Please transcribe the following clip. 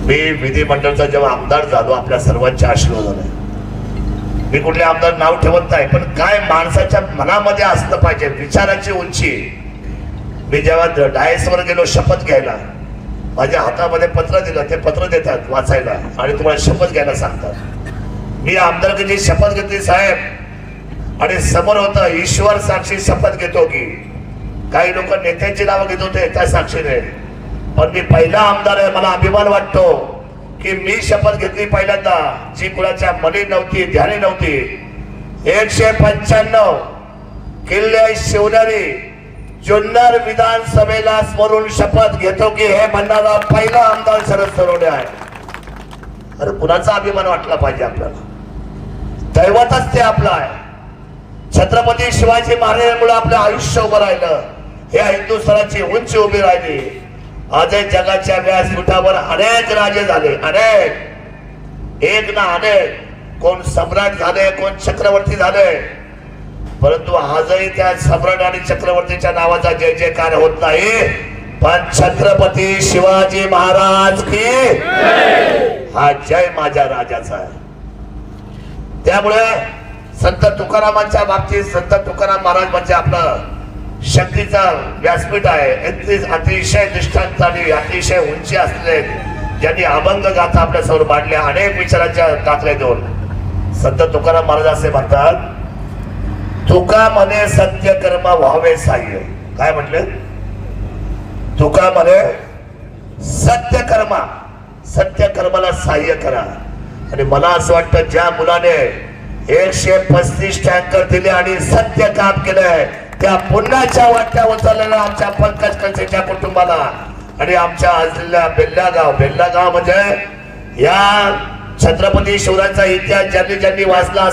मी विधिमंडळाचा जेव्हा आमदार झालो आपल्या सर्वांच्या आशीर्वादाने, मी कुठले आमदार नाव ठेवत नाही, पण काय माणसाच्या मनामध्ये असलं पाहिजे, विचाराची उंची. मी जेव्हा डायसवर गेलो शपथ घ्यायला, माझ्या हातामध्ये पत्र दिलं, ते पत्र देतात वाचायला आणि तुम्हाला शपथ घ्यायला सांगतात. मी आमदारकीची शपथ घेतली साहेब, आणि समोर होतं ईश्वर साक्षी शपथ घेतो की, काही लोक नेत्यांची नावं घेत होते त्या साक्षीने, पण मी पहिला आमदार आहे. मला अभिमान वाटतो की मी शपथ घेतली पहिल्यांदा, जी कुणाच्या मनी नव्हती, ध्यानी नव्हती. 195 किल्ले शिवणारी जुन्नर विधानसभेला स्मरून शपथ घेतो की हे म्हणणारा पहिला आमदार शरद सोनवणे आहे. अरे कुणाचा अभिमान वाटला पाहिजे आपल्याला, दैवतच ते आपलं आहे. छत्रपती शिवाजी महाराजांमुळे आपलं आयुष्य उभं राहिलं, हे हिंदुस्थानाची उंची उभी राहिली. आज जगाच्या व्यासपीठावर अनेक राजे झाले, अनेक, एक ना अनेक, कोण सम्राट झाले, कोण चक्रवर्ती झाले, परंतु आजही त्या सम्राट आणि चक्रवर्तीच्या नावाचा जय जयकार होत नाही. पण छत्रपती शिवाजी महाराज की हा जय माझ्या राजाचा आहे. त्यामुळे संत तुकारामांच्या बाबतीत संत तुकाराम महाराज म्हणजे आपलं शक्तीचा व्यासपीठ आहे. अतिशय दृष्टांत आणि अतिशय उंची असलेले, ज्यांनी अभंग गाथा आपल्या समोर मांडल्या, अनेक विचारांच्या दाखले देऊन. संत तुकाराम महाराज असे म्हणतात, तुका म्हणे सत्य कर्म व्हावे साह्य. काय म्हटले? तुका म्हणे सत्य कर्म, सत्य कर्माला साह्य करा. आणि मला असं वाटतं ज्या मुलाने 135 टँकर दिले आणि सत्य काम केलंय, त्या पुण्याच्या वाट्या उचललेल्या आमच्या पंकज कळसेच्या कुटुंबाला आणि आमच्या आजल्या बेल्लागाव म्हणजे या छत्रपती शिवरायांचा इतिहास ज्यांनी ज्यांनी वाचला